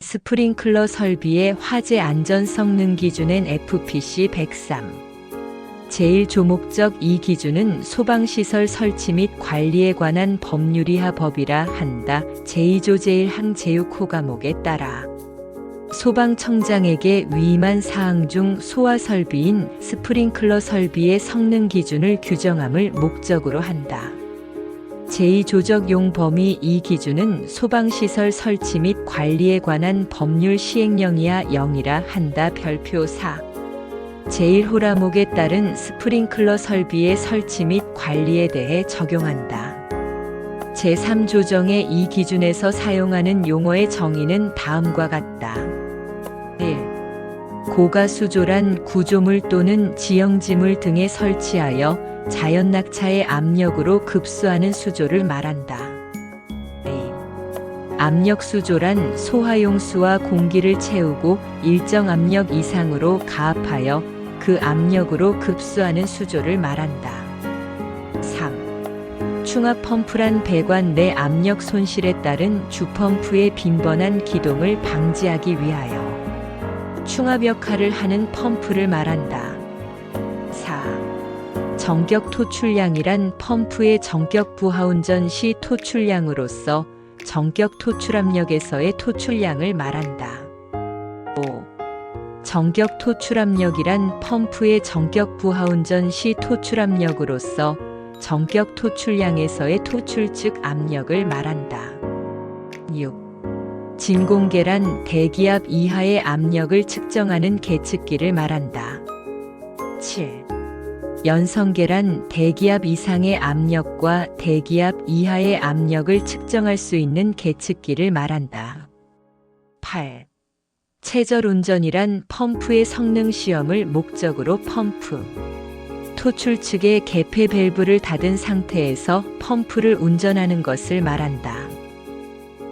스프링클러 설비의 화재 안전 성능 기준엔 FPC 103. 제1조목적 이 기준은 소방시설 설치 및 관리에 관한 법률이하 법이라 한다. 제2조 제1항 제6호 과목에 따라 소방청장에게 위임한 사항 중 소화 설비인 스프링클러 설비의 성능 기준을 규정함을 목적으로 한다. 제2조적용 범위 이 기준은 소방시설 설치 및 관리에 관한 법률 시행령이야 0이라 한다. 별표 4. 제1호라목에 따른 스프링클러 설비의 설치 및 관리에 대해 적용한다. 제3조정의 이 기준에서 사용하는 용어의 정의는 다음과 같다. 1. 고가수조란 구조물 또는 지형지물 등에 설치하여 자연낙차의 압력으로 급수하는 수조를 말한다. 2. 압력수조란 소화용수와 공기를 채우고 일정 압력 이상으로 가압하여 그 압력으로 급수하는 수조를 말한다. 3. 충압펌프란 배관 내 압력 손실에 따른 주펌프의 빈번한 기동을 방지하기 위하여 충압 역할을 하는 펌프를 말한다. 4. 정격 토출량이란 펌프의 정격 부하운전 시 토출량으로서 정격 토출압력에서의 토출량을 말한다. 5. 정격 토출압력이란 펌프의 정격 부하운전 시 토출압력으로서 정격 토출량에서의 토출 측 압력을 말한다. 6. 진공계란 대기압 이하의 압력을 측정하는 계측기를 말한다. 7. 연성계란 대기압 이상의 압력과 대기압 이하의 압력을 측정할 수 있는 계측기를 말한다. 8. 체절운전이란 펌프의 성능 시험을 목적으로 펌프, 토출 측의 개폐 밸브를 닫은 상태에서 펌프를 운전하는 것을 말한다.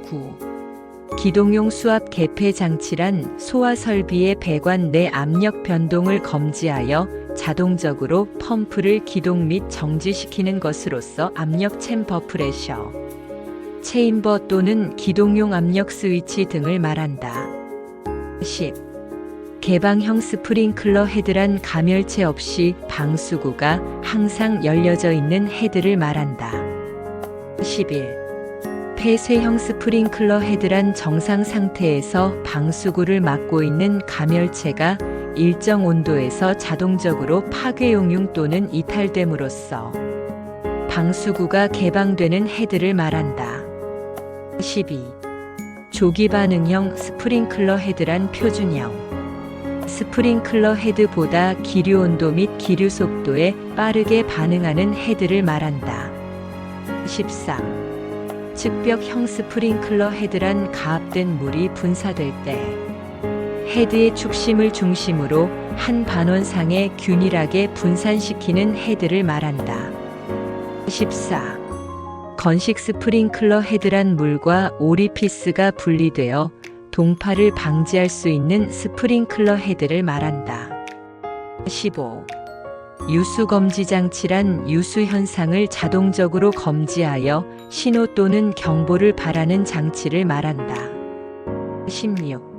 9. 기동용 수압 개폐 장치란 소화 설비의 배관 내 압력 변동을 검지하여 자동적으로 펌프를 기동 및 정지시키는 것으로서 압력 챔버 프레셔, 체인버 또는 기동용 압력 스위치 등을 말한다. 10. 개방형 스프링클러 헤드란 가멸체 없이 방수구가 항상 열려져 있는 헤드를 말한다. 11. 폐쇄형 스프링클러 헤드란 정상 상태에서 방수구를 막고 있는 가멸체가 일정 온도에서 자동적으로 파괴용융 또는 이탈됨으로써 방수구가 개방되는 헤드를 말한다. 12. 조기 반응형 스프링클러 헤드란 표준형 스프링클러 헤드보다 기류 온도 및 기류 속도에 빠르게 반응하는 헤드를 말한다. 13. 측벽형 스프링클러 헤드란 가압된 물이 분사될 때 헤드의 축심을 중심으로 한 반원상에 균일하게 분산시키는 헤드를 말한다. 14. 건식 스프링클러 헤드란 물과 오리피스가 분리되어 동파를 방지할 수 있는 스프링클러 헤드를 말한다. 15. 유수 검지 장치란 유수 현상을 자동적으로 검지하여 신호 또는 경보를 발하는 장치를 말한다. 16.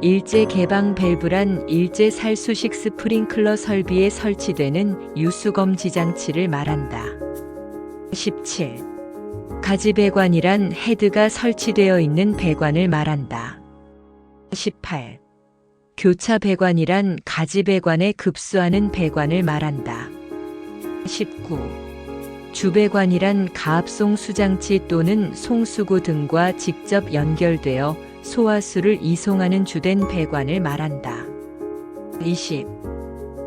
일제 개방 밸브란 일제 살수식 스프링클러 설비에 설치되는 유수 검지 장치를 말한다. 17. 가지 배관이란 헤드가 설치되어 있는 배관을 말한다. 18. 교차 배관이란 가지 배관에 급수하는 배관을 말한다. 19. 주배관이란 가압송 수장치 또는 송수구 등과 직접 연결되어 소화수를 이송하는 주된 배관을 말한다. 20.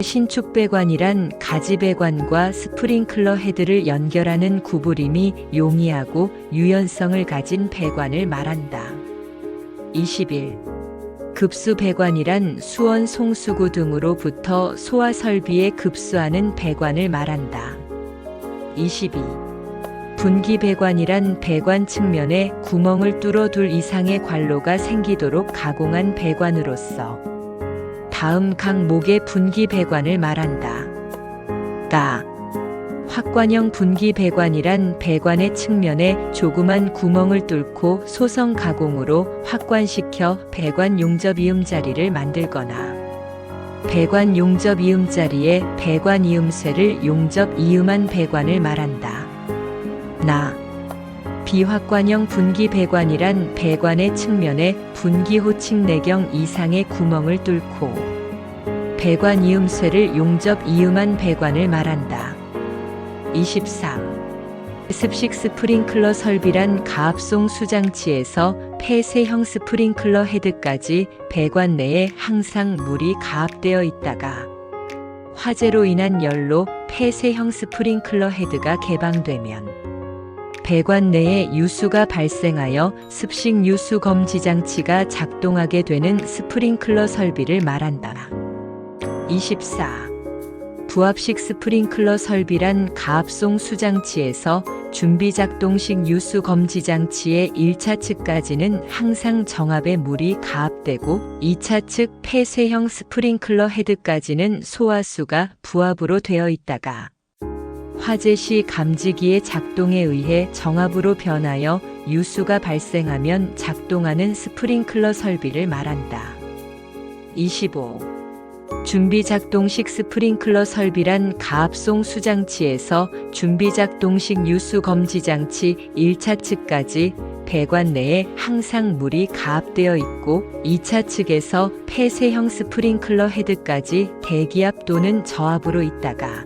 신축배관이란 가지 배관과 스프링클러 헤드를 연결하는 구부림이 용이하고 유연성을 가진 배관을 말한다. 21. 급수 배관이란 수원 송수구 등으로부터 소화 설비에 급수하는 배관을 말한다. 22. 분기 배관이란 배관 측면에 구멍을 뚫어 둘 이상의 관로가 생기도록 가공한 배관으로서 다음 항목의 분기 배관을 말한다. 가. 확관형 분기 배관이란 배관의 측면에 조그만 구멍을 뚫고 소성 가공으로 확관시켜 배관 용접 이음 자리를 만들거나 배관 용접 이음 자리에 배관 이음쇠를 용접 이음한 배관을 말한다. 비확관형 분기 배관이란 배관의 측면에 분기 호칭 4경 이상의 구멍을 뚫고 배관 이음쇠를 용접 이음한 배관을 말한다. 23. 습식 스프링클러 설비란 가압송 수장치에서 폐쇄형 스프링클러 헤드까지 배관 내에 항상 물이 가압되어 있다가 화재로 인한 열로 폐쇄형 스프링클러 헤드가 개방되면 배관 내에 유수가 발생하여 습식 유수 검지 장치가 작동하게 되는 스프링클러 설비를 말한다. 24. 부압식 스프링클러 설비란 가압송 수장치에서 준비작동식 유수 검지 장치의 1차 측까지는 항상 정압의 물이 가압되고 2차 측 폐쇄형 스프링클러 헤드까지는 소화수가 부압으로 되어 있다가 화재 시 감지기의 작동에 의해 정압으로 변하여 유수가 발생하면 작동하는 스프링클러 설비를 말한다. 25. 준비작동식 스프링클러 설비란 가압송 수장치에서 준비작동식 유수 검지 장치 1차 측까지 배관 내에 항상 물이 가압되어 있고 2차 측에서 폐쇄형 스프링클러 헤드까지 대기압 또는 저압으로 있다가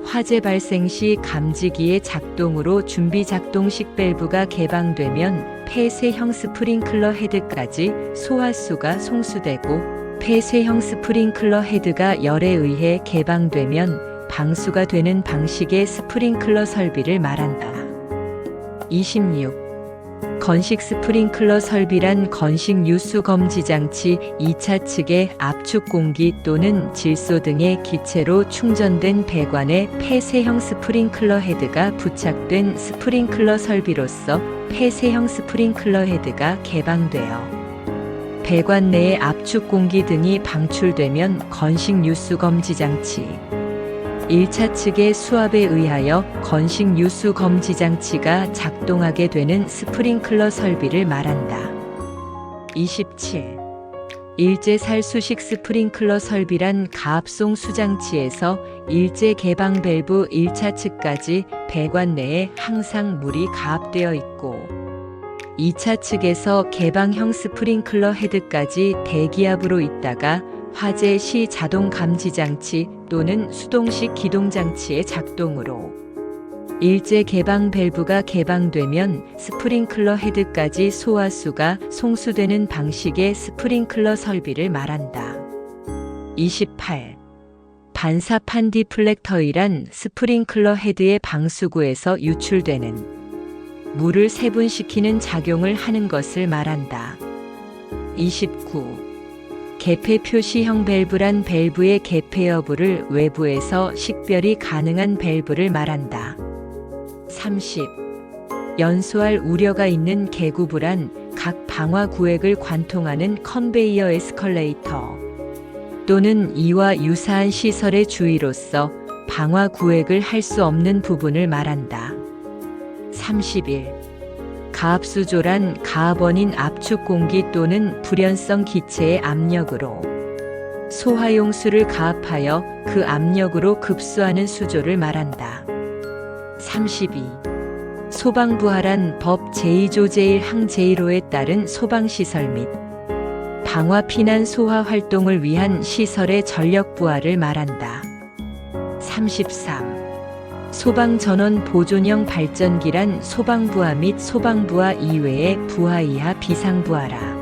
화재 발생 시 감지기의 작동으로 준비작동식 밸브가 개방되면 폐쇄형 스프링클러 헤드까지 소화수가 송수되고 폐쇄형 스프링클러 헤드가 열에 의해 개방되면 방수가 되는 방식의 스프링클러 설비를 말한다. 26. 건식 스프링클러 설비란 건식 유수 검지 장치 2차 측의 압축 공기 또는 질소 등의 기체로 충전된 배관에 폐쇄형 스프링클러 헤드가 부착된 스프링클러 설비로서 폐쇄형 스프링클러 헤드가 개방되어 배관 내의 압축 공기 등이 방출되면 건식 유수 검지 장치 1차 측의 수압에 의하여 건식 유수 검지 장치가 작동하게 되는 스프링클러 설비를 말한다. 27. 일제살수식 스프링클러 설비란 가압송 수장치에서 일제 개방 밸브 1차 측까지 배관 내에 항상 물이 가압되어 있고 2차 측에서 개방형 스프링클러 헤드까지 대기압으로 있다가 화재 시 자동 감지 장치 또는 수동식 기동 장치의 작동으로 일제 개방 밸브가 개방되면 스프링클러 헤드까지 소화수가 송수되는 방식의 스프링클러 설비를 말한다. 28. 반사판 디플렉터이란 스프링클러 헤드의 방수구에서 유출되는 물을 세분시키는 작용을 하는 것을 말한다. 29. 개폐 표시형 밸브란 밸브의 개폐 여부를 외부에서 식별이 가능한 밸브를 말한다. 30. 연소할 우려가 있는 개구부란 각 방화 구획을 관통하는 컨베이어 에스컬레이터 또는 이와 유사한 시설의 주위로서 방화 구획을 할 수 없는 부분을 말한다. 31. 가압수조란 가압원인 압축 공기 또는 불연성 기체의 압력으로 소화용수를 가압하여 그 압력으로 급수하는 수조를 말한다. 32. 소방부하란 법 제2조 제1항 제1호에 따른 소방시설 및 방화 피난 소화 활동을 위한 시설의 전력 부하를 말한다. 33. 소방전원 보존형 발전기란 소방부하 및 소방부하 이외의 부하 이하 비상부하라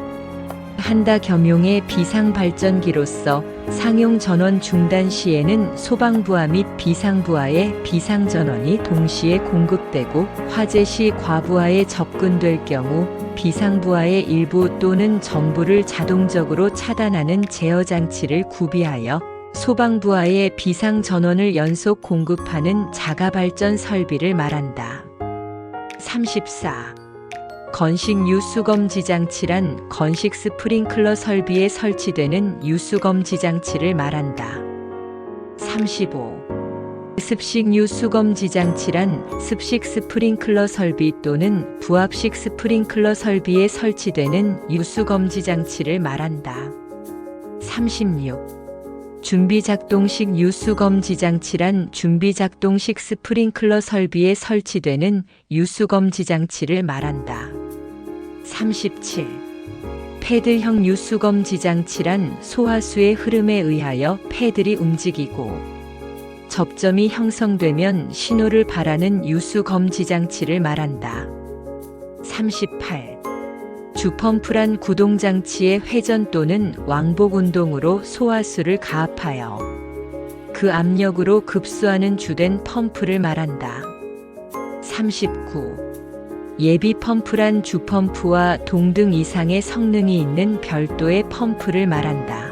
한다. 겸용의 비상발전기로서 상용 전원 중단 시에는 소방부하 및 비상부하의 비상전원이 동시에 공급되고 화재 시 과부하에 접근될 경우 비상부하의 일부 또는 전부를 자동적으로 차단하는 제어장치를 구비하여 소방부하의 비상전원을 연속 공급하는 자가발전 설비를 말한다. 34. 건식 유수검지 장치란 건식 스프링클러 설비에 설치되는 유수검지 장치를 말한다. 35. 습식 유수검지 장치란 습식 스프링클러 설비 또는 부합식 스프링클러 설비에 설치되는 유수검지 장치를 말한다. 36. 준비작동식 유수검지 장치란 준비작동식 스프링클러 설비에 설치되는 유수검지 장치를 말한다. 37. 패드형 유수검지 장치란 소화수의 흐름에 의하여 패들이 움직이고 접점이 형성되면 신호를 발하는 유수검지 장치를 말한다. 38. 주펌프란 구동장치의 회전 또는 왕복 운동으로 소화수를 가압하여 그 압력으로 급수하는 주된 펌프를 말한다. 39. 예비 펌프란 주펌프와 동등 이상의 성능이 있는 별도의 펌프를 말한다.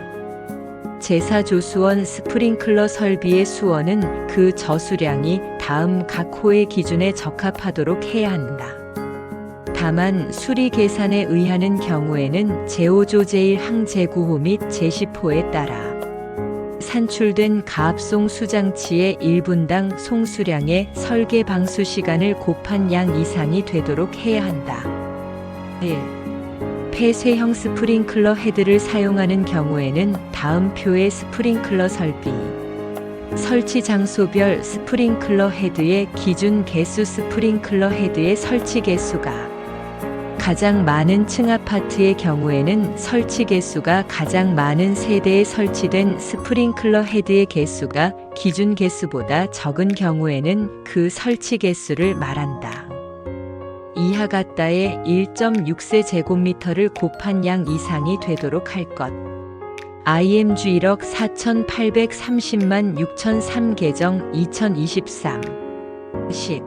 제사조수원 스프링클러 설비의 수원은 그 저수량이 다음 각 호의 기준에 적합하도록 해야 한다. 다만 수리 계산에 의하는 경우에는 제5조 제1항 제9호 및 제10호에 따라 산출된 가압송 수장치의 1분당 송수량의 설계 방수 시간을 곱한 양 이상이 되도록 해야 한다. 1. 폐쇄형 스프링클러 헤드를 사용하는 경우에는 다음 표의 스프링클러 설비 설치 장소별 스프링클러 헤드의 기준 개수 스프링클러 헤드의 설치 개수가 가장 많은 층 아파트의 경우에는 설치 개수가 가장 많은 세대에 설치된 스프링클러 헤드의 개수가 기준 개수보다 적은 경우에는 그 설치 개수를 말한다. 이하 같다의 1.6세 제곱미터를 곱한 양 이상이 되도록 할 것. IMG 1억 4,830만 6,003 개정 2023 10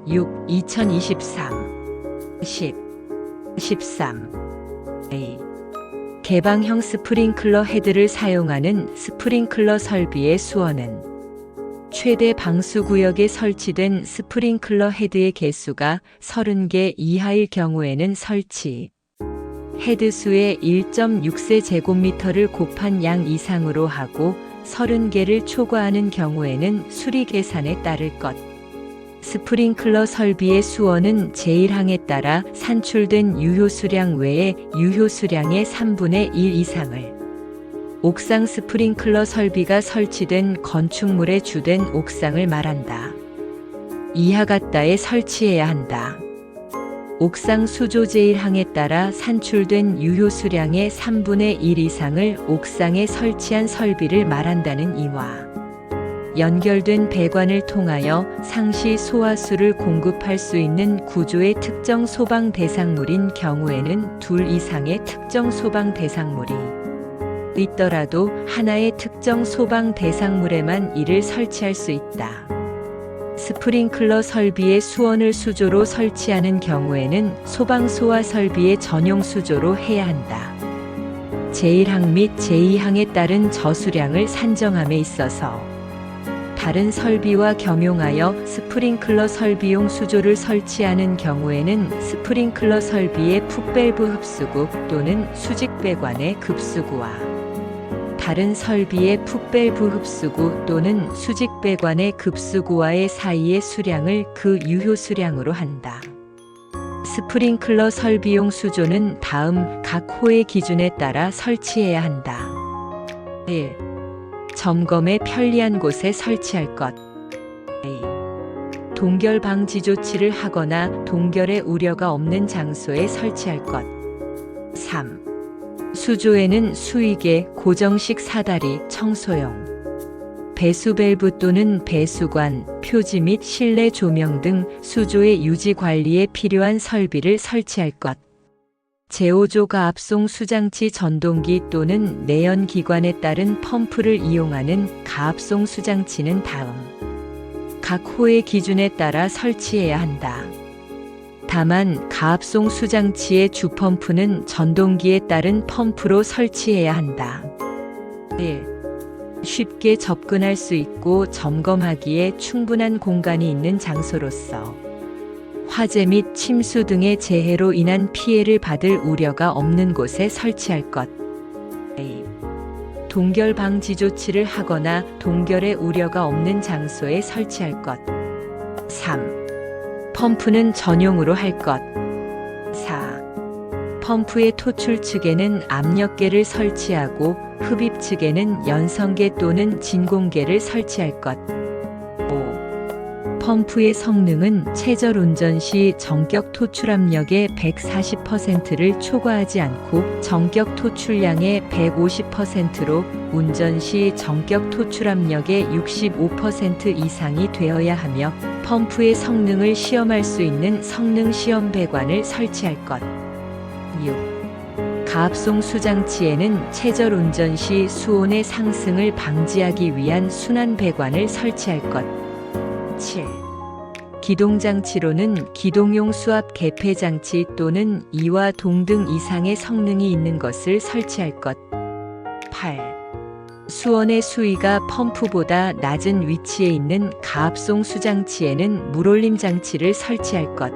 6 2023 10 13 A. 개방형 스프링클러 헤드를 사용하는 스프링클러 설비의 수원은 최대 방수구역에 설치된 스프링클러 헤드의 개수가 30개 이하일 경우에는 설치 헤드 수의 1.6세 제곱미터를 곱한 양 이상으로 하고 30개를 초과하는 경우에는 수리 계산에 따를 것. 스프링클러 설비의 수원은 제1항에 따라 산출된 유효수량 외에 유효수량의 3분의 1 이상을 옥상 스프링클러 설비가 설치된 건축물의 주된 옥상을 말한다. 이하 같다에 설치해야 한다. 옥상 수조 제1항에 따라 산출된 유효수량의 3분의 1 이상을 옥상에 설치한 설비를 말한다는 이와 연결된 배관을 통하여 상시 소화수를 공급할 수 있는 구조의 특정 소방 대상물인 경우에는 2 이상의 특정 소방 대상물이 있더라도 하나의 특정 소방 대상물에만 이를 설치할 수 있다. 스프링클러 설비의 수원을 수조로 설치하는 경우에는 소방소화 설비의 전용 수조로 해야 한다. 제1항 및 제2항에 따른 저수량을 산정함에 있어서 다른 설비와 겸용하여 스프링클러 설비용 수조를 설치하는 경우에는 스프링클러 설비의 풋밸브 흡수구 또는 수직배관의 급수구와 다른 설비의 풋밸브 흡수구 또는 수직배관의 급수구와의 사이의 수량을 그 유효수량으로 한다. 스프링클러 설비용 수조는 다음 각 호의 기준에 따라 설치해야 한다. 1. 점검에 편리한 곳에 설치할 것. A. 동결 방지 조치를 하거나 동결의 우려가 없는 장소에 설치할 것. 3. 수조에는 수위계, 고정식 사다리, 청소용, 배수 밸브 또는 배수관, 표지 및 실내 조명 등 수조의 유지 관리에 필요한 설비를 설치할 것. 제5조 가압송 수장치 전동기 또는 내연기관에 따른 펌프를 이용하는 가압송 수장치는 다음 각 호의 기준에 따라 설치해야 한다. 다만 가압송 수장치의 주펌프는 전동기에 따른 펌프로 설치해야 한다. 1. 쉽게 접근할 수 있고 점검하기에 충분한 공간이 있는 장소로서 화재 및 침수 등의 재해로 인한 피해를 받을 우려가 없는 곳에 설치할 것. A. 동결 방지 조치를 하거나 동결의 우려가 없는 장소에 설치할 것. 3. 펌프는 전용으로 할 것. 4. 펌프의 토출 측에는 압력계를 설치하고 흡입 측에는 연성계 또는 진공계를 설치할 것. 5. 펌프의 성능은 최저 운전 시 전격 토출 압력의 140%를 초과하지 않고 전격 토출량의 150%로 운전 시 전격 토출 압력의 65% 이상이 되어야 하며 펌프의 성능을 시험할 수 있는 성능 시험 배관을 설치할 것. 6. 가압송 수장치에는 최저 운전 시 수온의 상승을 방지하기 위한 순환 배관을 설치할 것. 7. 기동장치로는 기동용 수압 개폐 장치 또는 2와 동등 이상의 성능이 있는 것을 설치할 것. 8. 수원의 수위가 펌프보다 낮은 위치에 있는 가압송 수장치에는 물올림 장치를 설치할 것.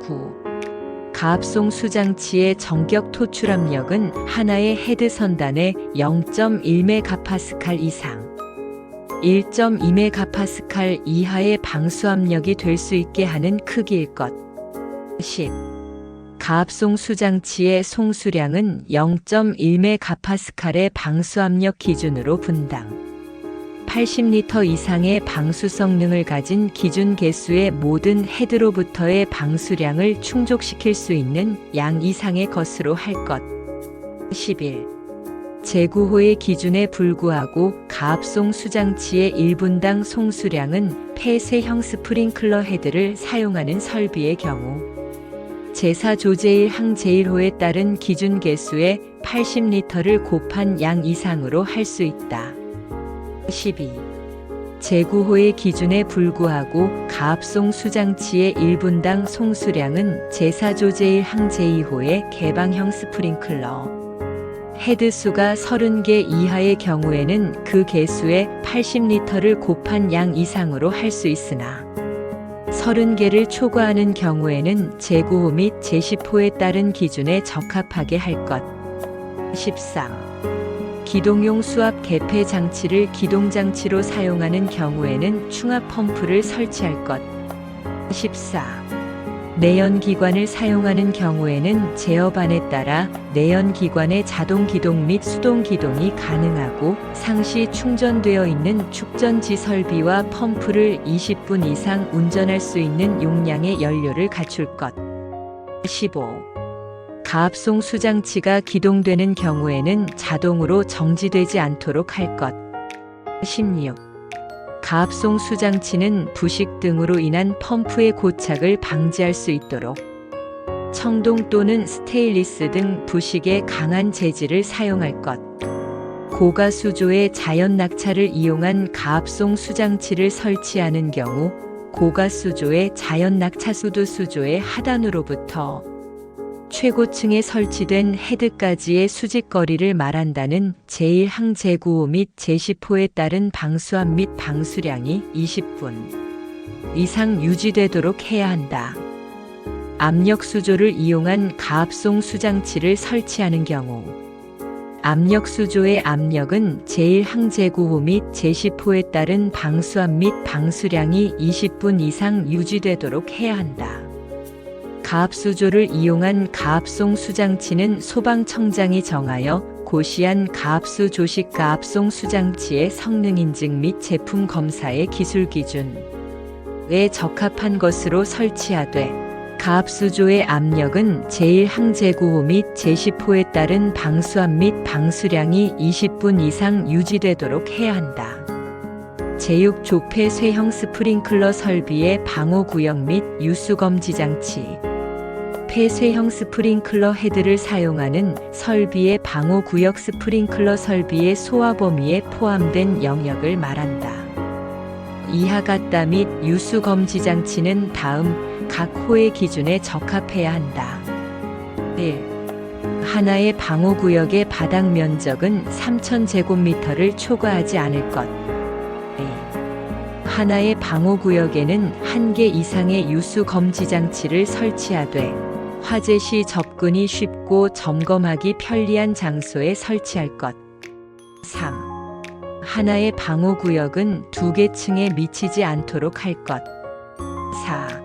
9. 가압송 수장치의 전격 토출 압력은 하나의 헤드 선단에 0.1메가파스칼 이상, 1.2메가파스칼 이하의 방수 압력이 될 수 있게 하는 크기일 것. 10. 가압송 수장치의 송수량은 0.1메가파스칼의 방수 압력 기준으로 분당 80리터 이상의 방수 성능을 가진 기준 개수의 모든 헤드로부터의 방수량을 충족시킬 수 있는 양 이상의 것으로 할 것. 11. 제구호의 기준에 불구하고 가압송 수장치의 1분당 송수량은 폐쇄형 스프링클러 헤드를 사용하는 설비의 경우 제4조제1 항 제1호에 따른 기준 개수의 80리터를 곱한 양 이상으로 할 수 있다. 12. 제구호의 기준에 불구하고 가압송 수장치의 1분당 송수량은 제4조제1 항 제2호의 개방형 스프링클러 헤드 수가 30개 이하의 경우에는 그 개수의 80리터를 곱한 양 이상으로 할 수 있으나 30개를 초과하는 경우에는 제9호 및 제10호에 따른 기준에 적합하게 할 것. 13. 기동용 수압 개폐 장치를 기동장치로 사용하는 경우에는 충압 펌프를 설치할 것. 14. 내연기관을 사용하는 경우에는 제어반에 따라 내연기관의 자동 기동 및 수동 기동이 가능하고 상시 충전되어 있는 축전지 설비와 펌프를 20분 이상 운전할 수 있는 용량의 연료를 갖출 것. 15. 가압송 수장치가 기동되는 경우에는 자동으로 정지되지 않도록 할 것. 16. 가압송 수장치는 부식 등으로 인한 펌프의 고착을 방지할 수 있도록 청동 또는 스테인리스 등 부식에 강한 재질을 사용할 것. 고가수조의 자연 낙차를 이용한 가압송 수장치를 설치하는 경우 고가수조의 자연 낙차수도 수조의 하단으로부터 최고층에 설치된 헤드까지의 수직거리를 말한다는 제1항 제9호 및 제10호에 따른 방수압 및 방수량이 20분 이상 유지되도록 해야 한다. 압력 수조를 이용한 가압송 수장치를 설치하는 경우 압력 수조의 압력은 제1항 제9호 및 제10호에 따른 방수압 및 방수량이 20분 이상 유지되도록 해야 한다. 가압수조를 이용한 가압송 수장치는 소방청장이 정하여 고시한 가압수 조식 가압송 수장치의 성능 인증 및 제품 검사의 기술 기준에 적합한 것으로 설치하되 가압수조의 압력은 제1항 제9호 및 제10호에 따른 방수압 및 방수량이 20분 이상 유지되도록 해야 한다. 제6 조폐쇄형 스프링클러 설비의 방호구역 및 유수검지 장치 폐쇄형 스프링클러 헤드를 사용하는 설비의 방호구역 스프링클러 설비의 소화 범위에 포함된 영역을 말한다. 이하 같다 및 유수검지 장치는 다음 각 호의 기준에 적합해야 한다. 1. 하나의 방호구역의 바닥 면적은 3,000제곱미터를 초과하지 않을 것. 2. 하나의 방호구역에는 1개 이상의 유수검지 장치를 설치하되 화재 시 접근이 쉽고 점검하기 편리한 장소에 설치할 것. 3. 하나의 방호구역은 2개 층에 미치지 않도록 할 것. 4.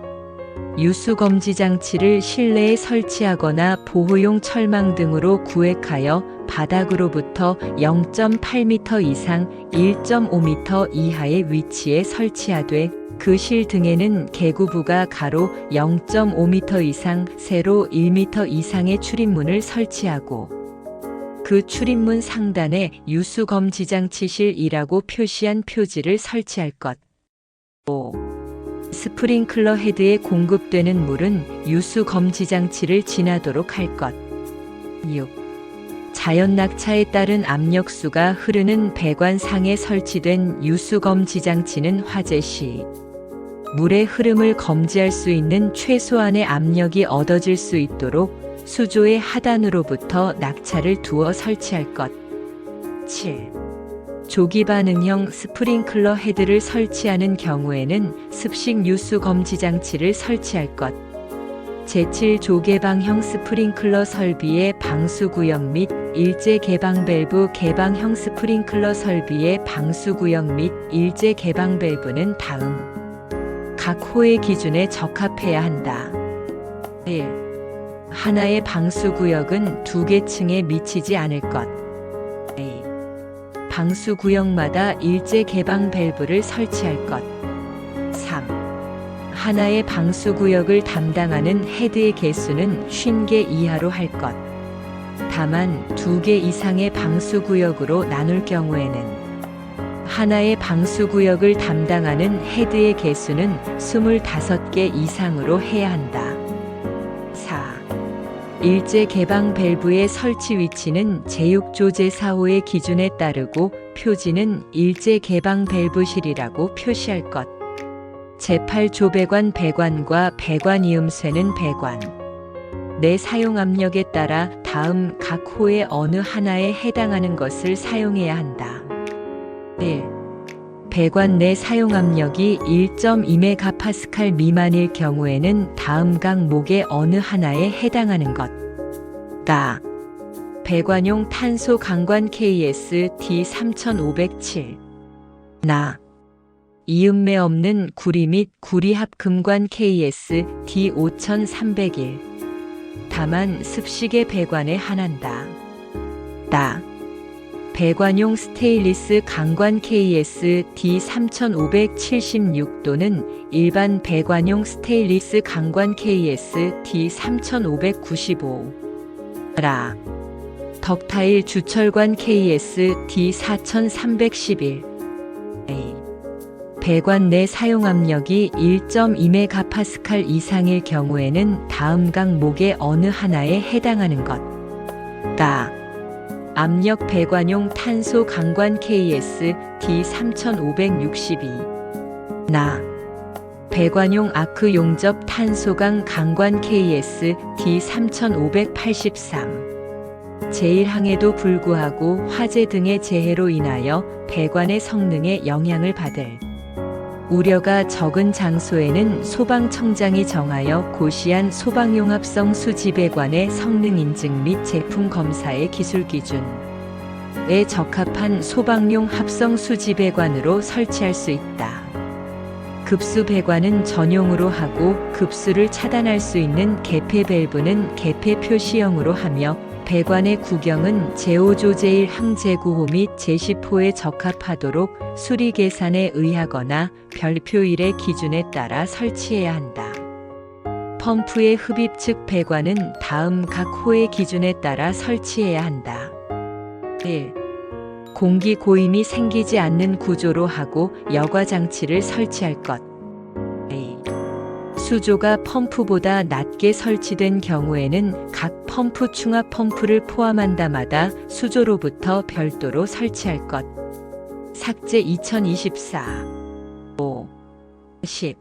유수검지 장치를 실내에 설치하거나 보호용 철망 등으로 구획하여 바닥으로부터 0.8m 이상 1.5m 이하의 위치에 설치하되 그 실 등에는 개구부가 가로 0.5m 이상 세로 1m 이상의 출입문을 설치하고 그 출입문 상단에 유수검지장치실이라고 표시한 표지를 설치할 것. 5. 스프링클러 헤드에 공급되는 물은 유수검지장치를 지나도록 할 것. 6. 자연 낙차에 따른 압력수가 흐르는 배관상에 설치된 유수검지장치는 화재 시 물의 흐름을 검지할 수 있는 최소한의 압력이 얻어질 수 있도록 수조의 하단으로부터 낙차를 두어 설치할 것. 7. 조기 반응형 스프링클러 헤드를 설치하는 경우에는 습식 유수 검지 장치를 설치할 것. 제7 조개방형 스프링클러 설비의 방수구역 및 일제 개방 밸브 개방형 스프링클러 설비의 방수구역 및 일제 개방 밸브는 다음 각 호의 기준에 적합해야 한다. 1. 하나의 방수구역은 2개 층에 미치지 않을 것. A. 방수구역마다 일제 개방 밸브를 설치할 것. 3. 하나의 방수구역을 담당하는 헤드의 개수는 50개 이하로 할 것. 다만 2개 이상의 방수구역으로 나눌 경우에는 하나의 방수구역을 담당하는 헤드의 개수는 25개 이상으로 해야 한다. 4. 일제 개방 밸브의 설치 위치는 제6조 제4호의 기준에 따르고 표지는 일제 개방 밸브실이라고 표시할 것. 제8조 배관과 배관 이음쇠는 배관 내 사용 압력에 따라 다음 각 호의 어느 하나에 해당하는 것을 사용해야 한다. 1. 배관 내 사용 압력이 1.2MPa 미만일 경우에는 다음 각 목의 어느 하나에 해당하는 것. 가. 배관용 탄소 강관 KS D3507. 나. 이음매 없는 구리 및 구리합 금관 KS D5301. 다만 습식의 배관에 한한다. 다. 배관용 스테인리스 강관 KS D3576 또는 일반 배관용 스테인리스 강관 KS D3595. 라. 덕타일 주철관 KS D4311. A. 배관 내 사용 압력이 1.2MPa 이상일 경우에는 다음 각 목의 어느 하나에 해당하는 것. 가. 압력 배관용 탄소 강관 KS D3562. 나. 배관용 아크 용접 탄소강 강관 KS D3583. 제1항에도 불구하고 화재 등의 재해로 인하여 배관의 성능에 영향을 받을 우려가 적은 장소에는 소방청장이 정하여 고시한 소방용합성 수지배관의 성능 인증 및 제품 검사의 기술 기준에 적합한 소방용 합성 수지배관으로 설치할 수 있다. 급수 배관은 전용으로 하고 급수를 차단할 수 있는 개폐 밸브는 개폐 표시형으로 하며 배관의 구경은 제5조 제1항 제9호 및 제10호에 적합하도록 수리 계산에 의하거나 별표 1의 기준에 따라 설치해야 한다. 펌프의 흡입 측 배관은 다음 각 호의 기준에 따라 설치해야 한다. 1. 공기 고임이 생기지 않는 구조로 하고 여과 장치를 설치할 것. A. 수조가 펌프보다 낮게 설치된 경우에는 각 펌프 충합 펌프를 포함한다마다 수조로부터 별도로 설치할 것. 삭제 2024. 5. 10.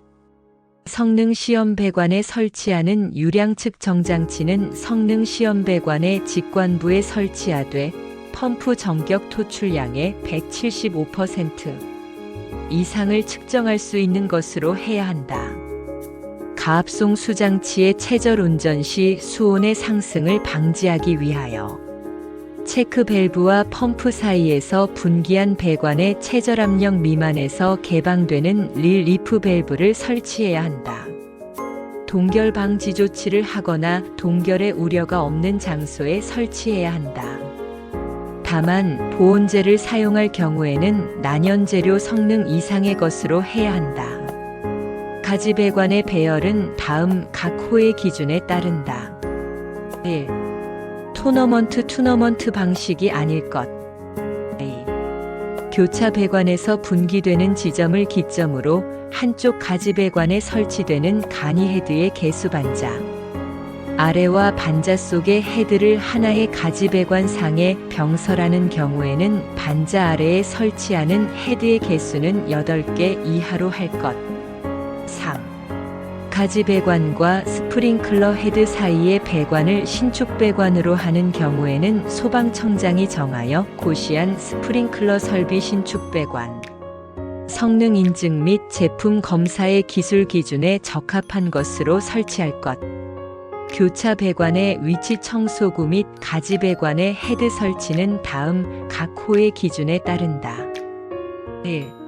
성능 시험 배관에 설치하는 유량 측정 장치는 성능 시험 배관의 직관부에 설치하되 펌프 정격 토출량의 175% 이상을 측정할 수 있는 것으로 해야 한다. 가압송 수장치의 체절 운전 시 수온의 상승을 방지하기 위하여 체크 밸브와 펌프 사이에서 분기한 배관의 최저 압력 미만에서 개방되는 리프 밸브를 설치해야 한다. 동결 방지 조치를 하거나 동결의 우려가 없는 장소에 설치해야 한다. 다만 보온재를 사용할 경우에는 난연재료 성능 이상의 것으로 해야 한다. 가지 배관의 배열은 다음 각 호의 기준에 따른다. 1. 투너먼트 방식이 아닐 것. A. 교차 배관에서 분기되는 지점을 기점으로 한쪽 가지 배관에 설치되는 간이 헤드의 개수 반자. 아래와 반자 속의 헤드를 하나의 가지 배관 상에 병설하는 경우에는 반자 아래에 설치하는 헤드의 개수는 8개 이하로 할 것. 3. 가지 배관과 스프링클러 헤드 사이의 배관을 신축 배관으로 하는 경우에는 소방청장이 정하여 고시한 스프링클러 설비 신축 배관. 성능 인증 및 제품 검사의 기술 기준에 적합한 것으로 설치할 것. 교차 배관의 위치 청소구 및 가지 배관의 헤드 설치는 다음 각 호의 기준에 따른다. 1.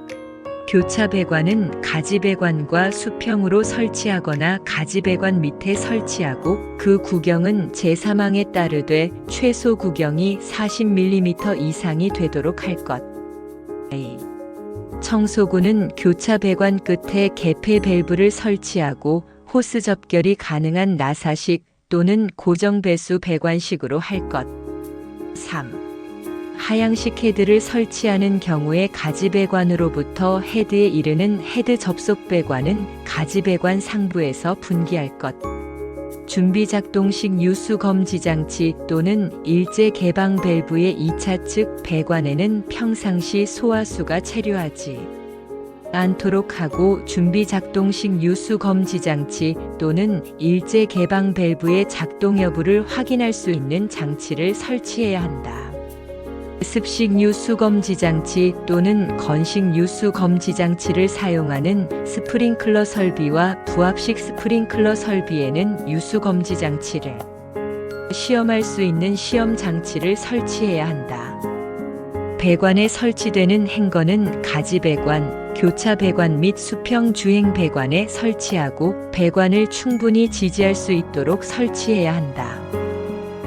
교차 배관은 가지 배관과 수평으로 설치하거나 가지 배관 밑에 설치하고 그 구경은 제3항에 따르되 최소 구경이 40mm 이상이 되도록 할 것. A. 청소구는 교차 배관 끝에 개폐 밸브를 설치하고 호스 접결이 가능한 나사식 또는 고정 배수 배관식으로 할 것. 3. 하향식 헤드를 설치하는 경우에 가지 배관으로부터 헤드에 이르는 헤드 접속 배관은 가지 배관 상부에서 분기할 것. 준비 작동식 유수 검지 장치 또는 일제 개방 밸브의 2차 측 배관에는 평상시 소화수가 체류하지 않도록 하고 준비 작동식 유수 검지 장치 또는 일제 개방 밸브의 작동 여부를 확인할 수 있는 장치를 설치해야 한다. 습식 유수 검지 장치 또는 건식 유수 검지 장치를 사용하는 스프링클러 설비와 부합식 스프링클러 설비에는 유수 검지 장치를 시험할 수 있는 시험 장치를 설치해야 한다. 배관에 설치되는 행거는 가지 배관, 교차 배관 및 수평 주행 배관에 설치하고 배관을 충분히 지지할 수 있도록 설치해야 한다.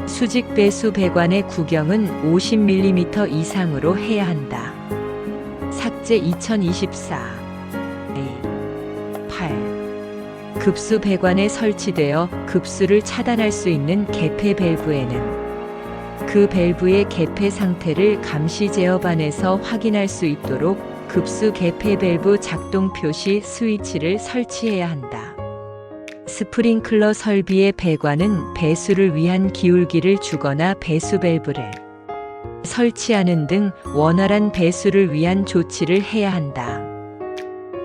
수직 배수 배관의 구경은 50mm 이상으로 해야 한다. 삭제 2024 A 8. 급수 배관에 설치되어 급수를 차단할 수 있는 개폐 밸브에는 그 밸브의 개폐 상태를 감시 제어반에서 확인할 수 있도록 급수 개폐 밸브 작동 표시 스위치를 설치해야 한다. 스프링클러 설비의 배관은 배수를 위한 기울기를 주거나 배수 밸브를 설치하는 등 원활한 배수를 위한 조치를 해야 한다.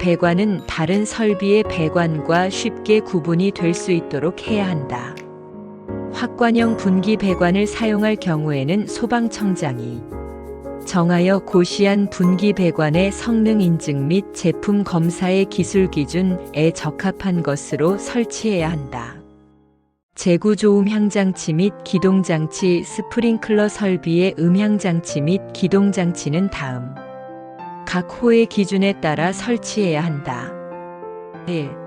배관은 다른 설비의 배관과 쉽게 구분이 될 수 있도록 해야 한다. 확관형 분기 배관을 사용할 경우에는 소방청장이 정하여 고시한 분기 배관의 성능 인증 및 제품 검사의 기술 기준에 적합한 것으로 설치해야 한다. 제구조 음향장치 및 기동장치 스프링클러 설비의 음향장치 및 기동장치는 다음 각 호의 기준에 따라 설치해야 한다. 1.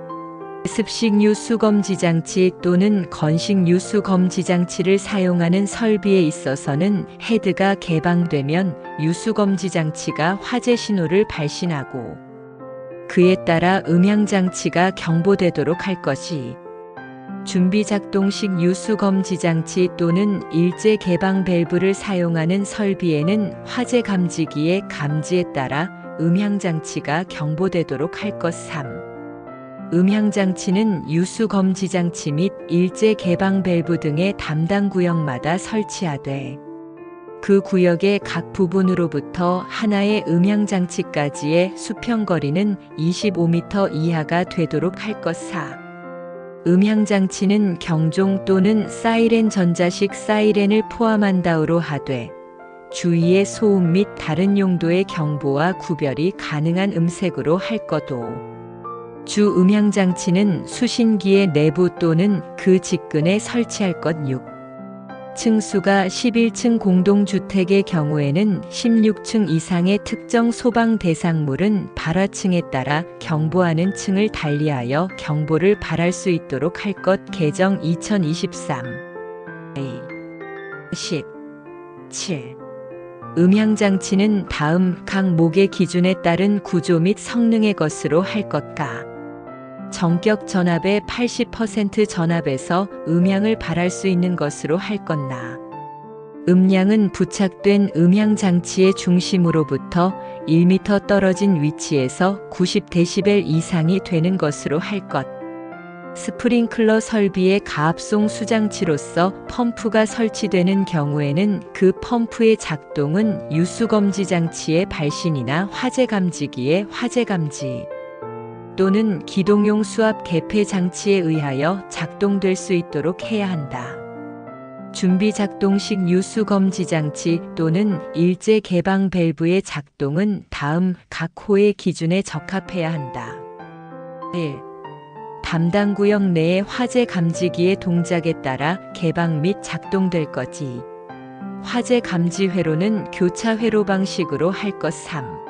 습식 유수 검지 장치 또는 건식 유수 검지 장치를 사용하는 설비에 있어서는 헤드가 개방되면 유수 검지 장치가 화재 신호를 발신하고 그에 따라 음향 장치가 경보되도록 할 것이 준비 작동식 유수 검지 장치 또는 일제 개방 밸브를 사용하는 설비에는 화재 감지기의 감지에 따라 음향 장치가 경보되도록 할 것. 3. 음향장치는 유수 검지 장치 및 일제 개방 밸브 등의 담당 구역마다 설치하되 그 구역의 각 부분으로부터 하나의 음향장치까지의 수평거리는 25m 이하가 되도록 할 것. 4. 음향장치는 경종 또는 사이렌 전자식 사이렌을 포함한다우로 하되 주위의 소음 및 다른 용도의 경보와 구별이 가능한 음색으로 할 것도 주 음향장치는 수신기의 내부 또는 그 직근에 설치할 것. 6. 층수가 11층 공동주택의 경우에는 16층 이상의 특정 소방 대상물은 발화층에 따라 경보하는 층을 달리하여 경보를 발할 수 있도록 할 것 개정 2023 17 음향장치는 다음 각 목의 기준에 따른 구조 및 성능의 것으로 할 것가. 전격 전압의 80% 전압에서 음향을 발할 수 있는 것으로 할 것나. 음량은 부착된 음향장치의 중심으로부터 1m 떨어진 위치에서 90dB 이상이 되는 것으로 할 것. 스프링클러 설비의 가압송 수장치로서 펌프가 설치되는 경우에는 그 펌프의 작동은 유수검지 장치의 발신이나 화재 감지기의 화재 감지 또는 기동용 수압 개폐 장치에 의하여 작동될 수 있도록 해야 한다. 준비 작동식 유수 검지 장치 또는 일제 개방 밸브의 작동은 다음 각 호의 기준에 적합해야 한다. 1. 담당 구역 내의 화재 감지기의 동작에 따라 개방 및 작동될 거지. 화재 감지 회로는 교차 회로 방식으로 할 것. 3.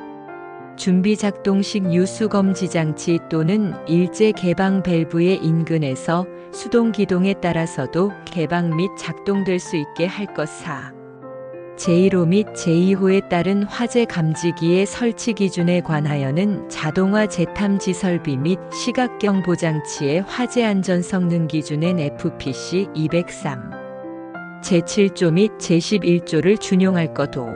준비 작동식 유수 검지 장치 또는 일제 개방 밸브의 인근에서 수동 기동에 따라서도 개방 및 작동될 수 있게 할 것. 4. 제1호 및 제2호에 따른 화재 감지기의 설치 기준에 관하여는 자동화 재탐지 설비 및 시각경보 장치의 화재 안전 성능 기준엔 FPC 203, 제7조 및 제11조를 준용할 것도.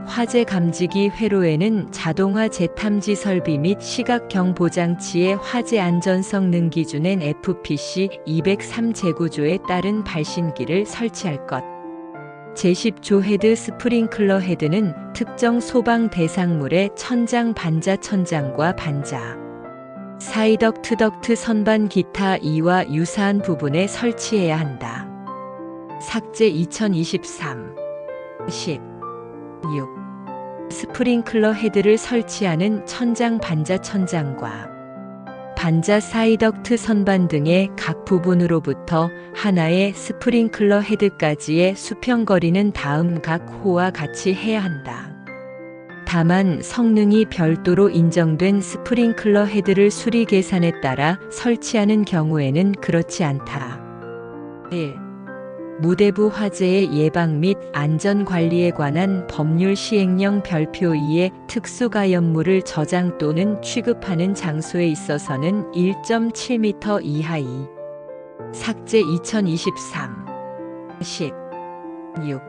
화재 감지기 회로에는 자동화 재탐지 설비 및 시각경보 장치의 화재 안전 성능 기준엔 FPC 203 제9조에 따른 발신기를 설치할 것. 제10조 헤드 스프링클러 헤드는 특정 소방 대상물의 천장 반자 천장과 반자, 사이덕트 덕트 선반 기타 이와 유사한 부분에 설치해야 한다. 삭제 2023 16 스프링클러 헤드를 설치하는 천장 반자 천장과 반자 사이덕트 선반 등의 각 부분으로부터 하나의 스프링클러 헤드까지의 수평거리는 다음 각 호와 같이 해야 한다. 다만 성능이 별도로 인정된 스프링클러 헤드를 수리 계산에 따라 설치하는 경우에는 그렇지 않다. 1. 무대부 화재의 예방 및 안전관리에 관한 법률 시행령 별표 2의 특수가연물을 저장 또는 취급하는 장소에 있어서는 1.7m 이하 2. 삭제 2023 16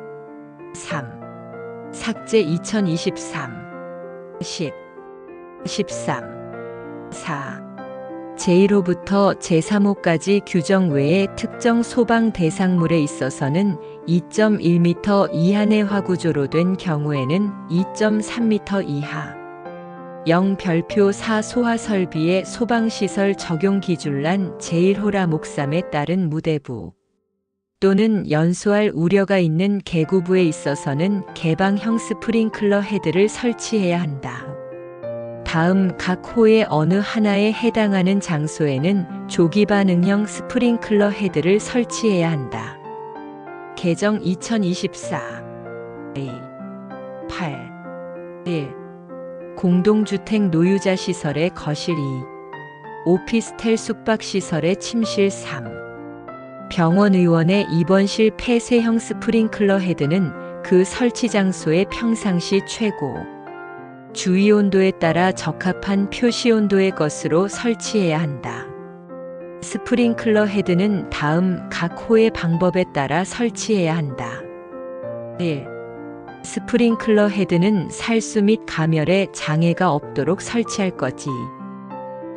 3 삭제 2023 10 13 4 제1호부터 제3호까지 규정 외의 특정 소방 대상물에 있어서는 2.1m 이하 내 화구조로 된 경우에는 2.3m 이하. 0 별표 4 소화 설비의 소방시설 적용 기준란 제1호라 목삼에 따른 무대부 또는 연소할 우려가 있는 개구부에 있어서는 개방형 스프링클러 헤드를 설치해야 한다. 다음 각 호의 어느 하나에 해당하는 장소에는 조기 반응형 스프링클러 헤드를 설치해야 한다. 개정 2024 8 1 공동주택 노유자 시설의 거실 2 오피스텔 숙박시설의 침실 3 병원 의원의 입원실 폐쇄형 스프링클러 헤드는 그 설치 장소의 평상시 최고 주위 온도에 따라 적합한 표시 온도의 것으로 설치해야 한다. 스프링클러 헤드는 다음 각 호의 방법에 따라 설치해야 한다. 1. 스프링클러 헤드는 살수 및 가멸에 장애가 없도록 설치할 거지.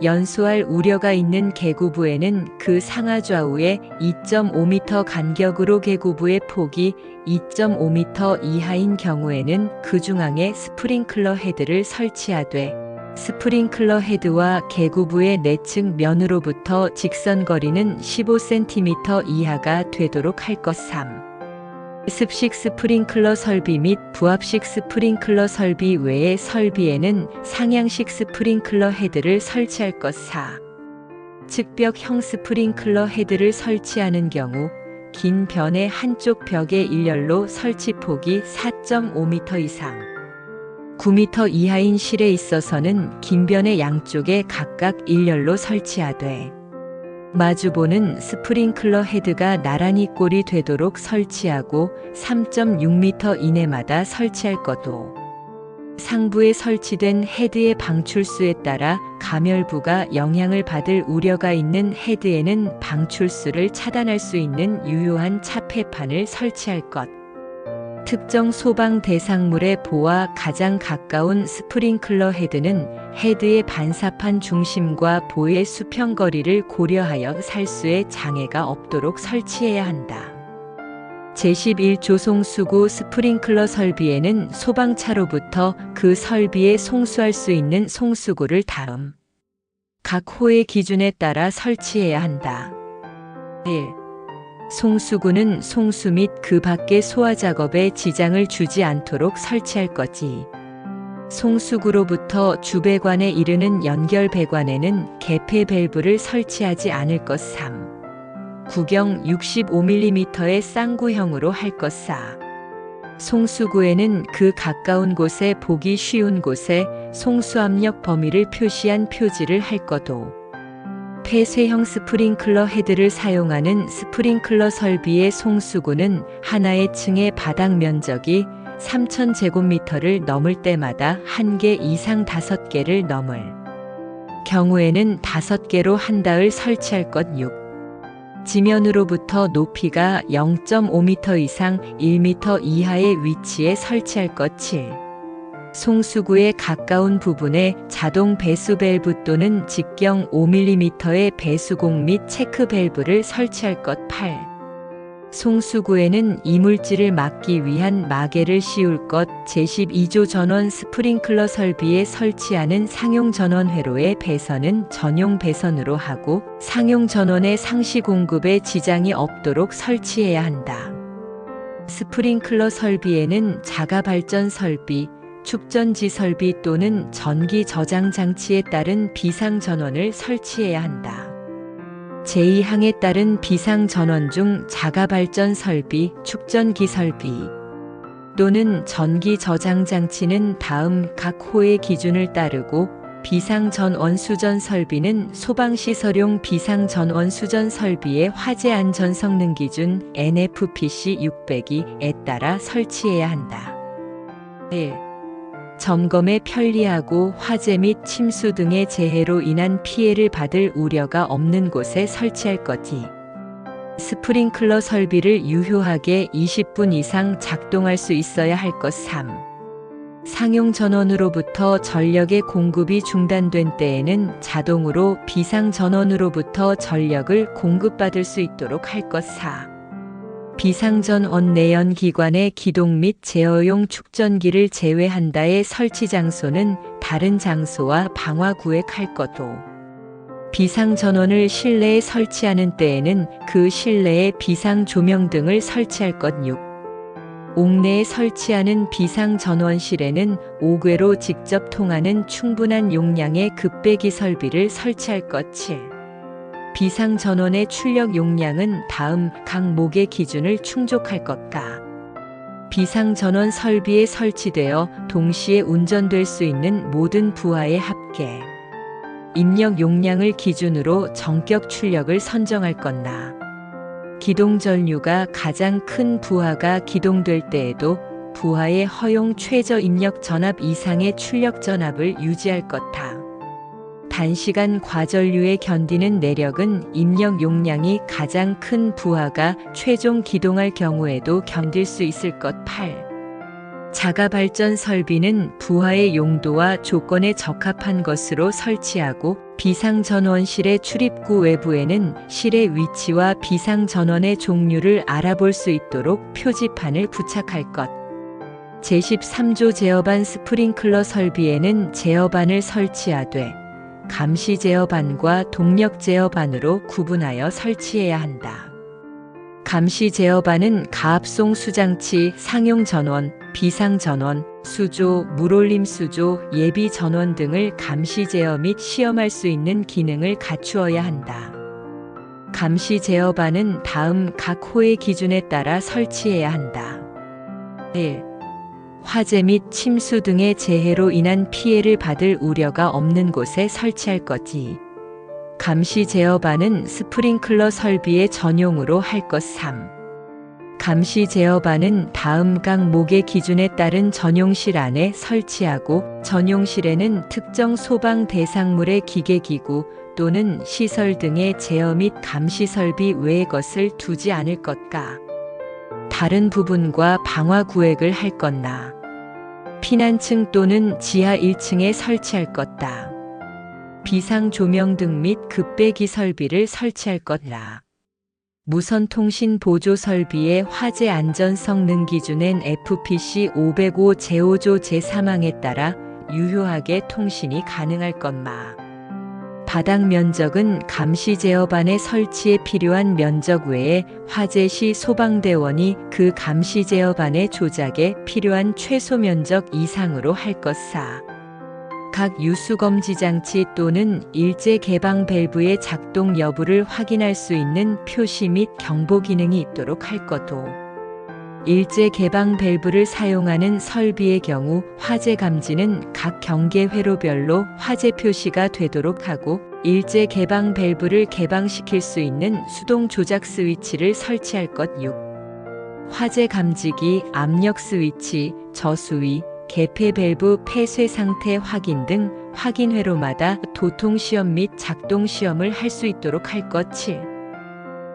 연소할 우려가 있는 개구부에는 그 상하 좌우에 2.5m 간격으로 개구부의 폭이 2.5m 이하인 경우에는 그 중앙에 스프링클러 헤드를 설치하되 스프링클러 헤드와 개구부의 내측 면으로부터 직선거리는 15cm 이하가 되도록 할 것. 3. 습식 스프링클러 설비 및 부합식 스프링클러 설비 외의 설비에는 상향식 스프링클러 헤드를 설치할 것. 4. 측벽형 스프링클러 헤드를 설치하는 경우 긴 변의 한쪽 벽의 일렬로 설치 폭이 4.5m 이상, 9m 이하인 실에 있어서는 긴 변의 양쪽에 각각 일렬로 설치하되 마주보는 스프링클러 헤드가 나란히 꼴이 되도록 설치하고 3.6m 이내마다 설치할 것도 상부에 설치된 헤드의 방출수에 따라 가멸부가 영향을 받을 우려가 있는 헤드에는 방출수를 차단할 수 있는 유효한 차폐판을 설치할 것. 특정 소방 대상물의 보와 가장 가까운 스프링클러 헤드는 헤드의 반사판 중심과 보의 수평거리를 고려하여 살수에 장애가 없도록 설치해야 한다. 제11조 송수구 스프링클러 설비에는 소방차로부터 그 설비에 송수할 수 있는 송수구를 다음 각 호의 기준에 따라 설치해야 한다. 1. 송수구는 송수 및 그 밖의 소화 작업에 지장을 주지 않도록 설치할 것이. 송수구로부터 주배관에 이르는 연결 배관에는 개폐 밸브를 설치하지 않을 것. 3. 구경 65mm의 쌍구형으로 할 것. 4. 송수구에는 그 가까운 곳에 보기 쉬운 곳에 송수압력 범위를 표시한 표지를 할 것도. 폐쇄형 스프링클러 헤드를 사용하는 스프링클러 설비의 송수구는 하나의 층의 바닥 면적이 3,000제곱미터를 넘을 때마다 1개 이상 5개를 넘을 경우에는 5개로 한 다을 설치할 것. 6. 지면으로부터 높이가 0.5m 이상 1m 이하의 위치에 설치할 것. 7. 송수구에 가까운 부분에 자동 배수 밸브 또는 직경 5mm의 배수공 및 체크 밸브를 설치할 것. 8. 송수구에는 이물질을 막기 위한 마개를 씌울 것. 제12조 전원 스프링클러 설비에 설치하는 상용 전원 회로의 배선은 전용 배선으로 하고 상용 전원의 상시 공급에 지장이 없도록 설치해야 한다. 스프링클러 설비에는 자가 발전 설비, 축전지 설비 또는 전기 저장 장치에 따른 비상 전원을 설치해야 한다. 제2항에 따른 비상 전원 중 자가 발전 설비, 축전기 설비 또는 전기 저장 장치는 다음 각 호의 기준을 따르고 비상 전원 수전 설비는 소방시설용 비상 전원 수전 설비의 화재 안전 성능 기준 NFPC 600에 따라 설치해야 한다. 1. 점검에 편리하고 화재 및 침수 등의 재해로 인한 피해를 받을 우려가 없는 곳에 설치할 것이. 스프링클러 설비를 유효하게 20분 이상 작동할 수 있어야 할 것. 3. 상용 전원으로부터 전력의 공급이 중단된 때에는 자동으로 비상 전원으로부터 전력을 공급받을 수 있도록 할 것. 4. 비상전원 내연 기관의 기동 및 제어용 축전기를 제외한다의 설치 장소는 다른 장소와 방화 구획할 것도. 비상전원을 실내에 설치하는 때에는 그 실내에 비상조명 등을 설치할 것. 6. 옥내에 설치하는 비상전원실에는 5궤로 직접 통하는 충분한 용량의 급배기 설비를 설치할 것. 7. 비상전원의 출력 용량은 다음 각 목의 기준을 충족할 것과 비상전원 설비에 설치되어 동시에 운전될 수 있는 모든 부하의 합계 입력 용량을 기준으로 전격 출력을 선정할 것나 기동 전류가 가장 큰 부하가 기동될 때에도 부하의 허용 최저 입력 전압 이상의 출력 전압을 유지할 것다. 단시간 과전류에 견디는 내력은 입력 용량이 가장 큰 부하가 최종 기동할 경우에도 견딜 수 있을 것. 8. 자가 발전 설비는 부하의 용도와 조건에 적합한 것으로 설치하고 비상전원실의 출입구 외부에는 실의 위치와 비상전원의 종류를 알아볼 수 있도록 표지판을 부착할 것. 제13조 제어반 스프링클러 설비에는 제어반을 설치하되 감시 제어반과 동력 제어반으로 구분하여 설치해야 한다. 감시 제어반은 가압송 수장치, 상용 전원, 비상 전원, 수조, 물올림 수조, 예비 전원 등을 감시 제어 및 시험할 수 있는 기능을 갖추어야 한다. 감시 제어반은 다음 각 호의 기준에 따라 설치해야 한다. 1. 화재 및 침수 등의 재해로 인한 피해를 받을 우려가 없는 곳에 설치할 것이. 감시 제어반은 스프링클러 설비의 전용으로 할 것. 3. 감시 제어반은 다음 각 목의 기준에 따른 전용실 안에 설치하고 전용실에는 특정 소방 대상물의 기계기구 또는 시설 등의 제어 및 감시 설비 외의 것을 두지 않을 것과 다른 부분과 방화 구획을 할 것나 피난층 또는 지하 1층에 설치할 것다. 비상 조명 등 및 급배기 설비를 설치할 것라. 무선 통신 보조 설비의 화재 안전 성능 기준엔 FPC 505 제5조 제3항에 따라 유효하게 통신이 가능할 것마. 바닥 면적은 감시 제어반의 설치에 필요한 면적 외에 화재 시 소방대원이 그 감시 제어반의 조작에 필요한 최소 면적 이상으로 할 것사. 각 유수검지 장치 또는 일제 개방 밸브의 작동 여부를 확인할 수 있는 표시 및 경보 기능이 있도록 할 것도. 일제 개방 밸브를 사용하는 설비의 경우 화재 감지는 각 경계 회로별로 화재 표시가 되도록 하고 일제 개방 밸브를 개방시킬 수 있는 수동 조작 스위치를 설치할 것. 6. 화재 감지기, 압력 스위치, 저수위, 개폐 밸브 폐쇄 상태 확인 등 확인 회로마다 도통 시험 및 작동 시험을 할 수 있도록 할 것. 7.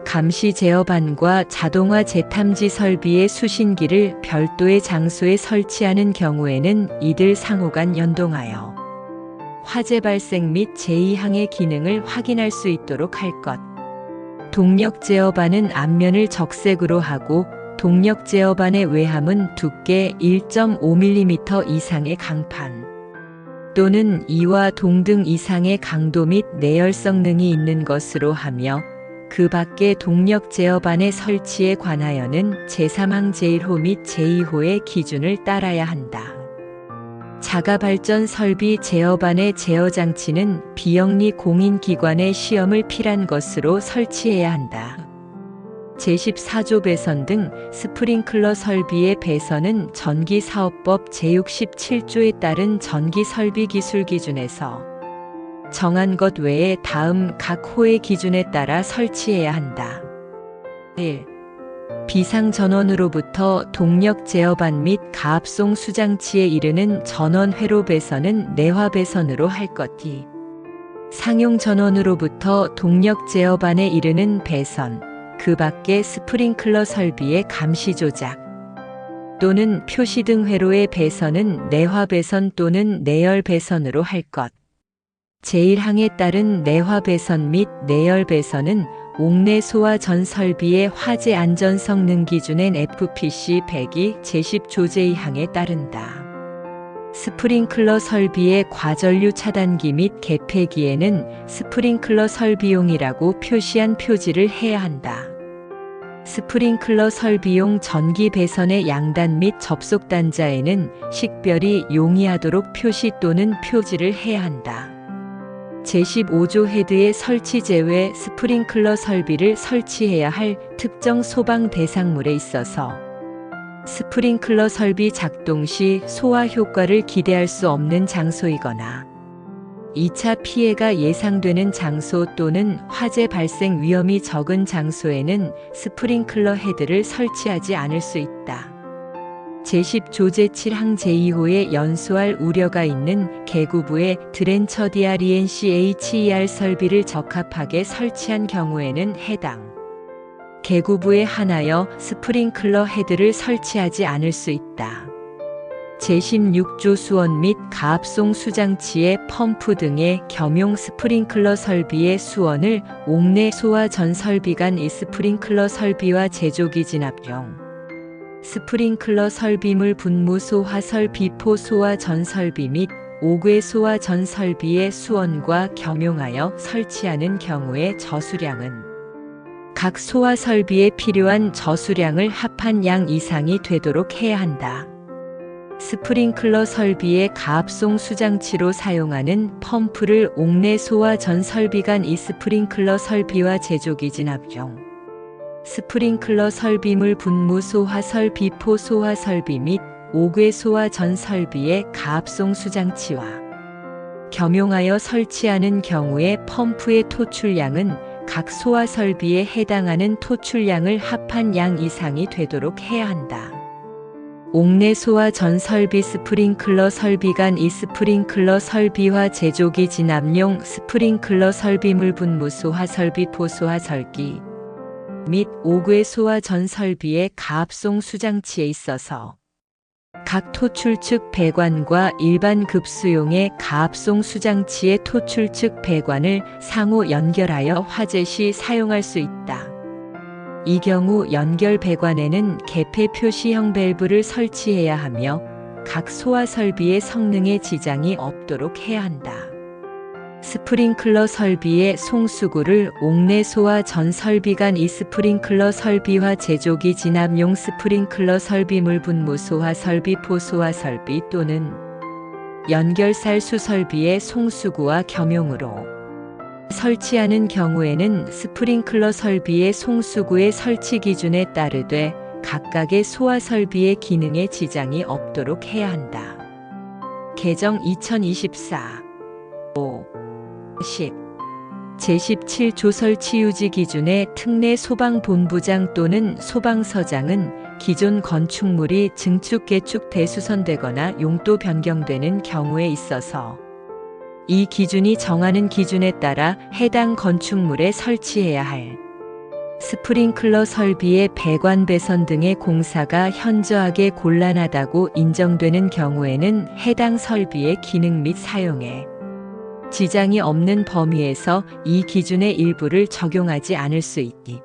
감시 제어반과 자동화 재탐지 설비의 수신기를 별도의 장소에 설치하는 경우에는 이들 상호간 연동하여 화재 발생 및 제2항의 기능을 확인할 수 있도록 할 것. 동력 제어반은 앞면을 적색으로 하고 동력 제어반의 외함은 두께 1.5mm 이상의 강판 또는 이와 동등 이상의 강도 및 내열 성능이 있는 것으로 하며 그 밖에 동력 제어반의 설치에 관하여는 제3항 제1호 및 제2호의 기준을 따라야 한다. 자가발전 설비 제어반의 제어 장치는 비영리 공인기관의 시험을 필한 것으로 설치해야 한다. 제14조 배선 등 스프링클러 설비의 배선은 전기사업법 제67조에 따른 전기설비 기술 기준에서 정한 것 외에 다음 각 호의 기준에 따라 설치해야 한다. 1. 비상전원으로부터 동력 제어반 및 가압송 수장치에 이르는 전원 회로 배선은 내화 배선으로 할 것. 2. 상용 전원으로부터 동력 제어반에 이르는 배선, 그 밖에 스프링클러 설비의 감시 조작 또는 표시 등 회로의 배선은 내화 배선 또는 내열 배선으로 할 것. 제1항에 따른 내화 배선 및 내열 배선은 옥내 소화 전 설비의 화재 안전 성능 기준엔 FPC 102 제10조 제2항에 따른다. 스프링클러 설비의 과전류 차단기 및 개폐기에는 스프링클러 설비용이라고 표시한 표지를 해야 한다. 스프링클러 설비용 전기 배선의 양단 및 접속 단자에는 식별이 용이하도록 표시 또는 표지를 해야 한다. 제15조 헤드의 설치 제외 스프링클러 설비를 설치해야 할 특정 소방 대상물에 있어서 스프링클러 설비 작동 시 소화 효과를 기대할 수 없는 장소이거나 2차 피해가 예상되는 장소 또는 화재 발생 위험이 적은 장소에는 스프링클러 헤드를 설치하지 않을 수 있다. 제10조 제7항 제2호에 연소할 우려가 있는 계구부에 드렌처디아 ENCHER 설비를 적합하게 설치한 경우에는 해당 계구부에 한하여 스프링클러 헤드를 설치하지 않을 수 있다. 제16조 수원 및 가압송 수장치의 펌프 등의 겸용 스프링클러 설비의 수원을 옥내 소화 전 설비 간 이 스프링클러 설비와 제조기 진압용 스프링클러 설비물 분무 소화설 비포 소화 전 설비 및 옥외 소화 전 설비의 수원과 겸용하여 설치하는 경우의 저수량은 각 소화 설비에 필요한 저수량을 합한 양 이상이 되도록 해야 한다. 스프링클러 설비의 가압송 수장치로 사용하는 펌프를 옥내 소화 전 설비 간 이 스프링클러 설비와 제조기 진압용 스프링클러 설비물 분무 소화 설비 포 소화 설비 및 옥외 소화 전 설비의 가압송 수장치와 겸용하여 설치하는 경우에 펌프의 토출량은 각 소화 설비에 해당하는 토출량을 합한 양 이상이 되도록 해야 한다. 옥내 소화 전 설비 스프링클러 설비 간 이 스프링클러 설비와 제조기 진압용 스프링클러 설비물 분무 소화 설비 포소화 설기 및 옥외 소화 전 설비의 가압송 수장치에 있어서 각 토출 측 배관과 일반 급수용의 가압송 수장치의 토출 측 배관을 상호 연결하여 화재 시 사용할 수 있다. 이 경우 연결 배관에는 개폐 표시형 밸브를 설치해야 하며 각 소화 설비의 성능에 지장이 없도록 해야 한다. 스프링클러 설비의 송수구를 옥내 소화 전 설비 간 이 스프링클러 설비와 제조기 진압용 스프링클러 설비물 분무 소화 설비 포소화 설비 또는 연결살 수설비의 송수구와 겸용으로 설치하는 경우에는 스프링클러 설비의 송수구의 설치 기준에 따르되 각각의 소화 설비의 기능에 지장이 없도록 해야 한다. 개정 2024 5 10 제17조 설치 유지 기준의 특례 소방본부장 또는 소방서장은 기존 건축물이 증축 개축 대수선되거나 용도 변경되는 경우에 있어서 이 기준이 정하는 기준에 따라 해당 건축물에 설치해야 할 스프링클러 설비의 배관 배선 등의 공사가 현저하게 곤란하다고 인정되는 경우에는 해당 설비의 기능 및 사용에 지장이 없는 범위에서 이 기준의 일부를 적용하지 않을 수 있기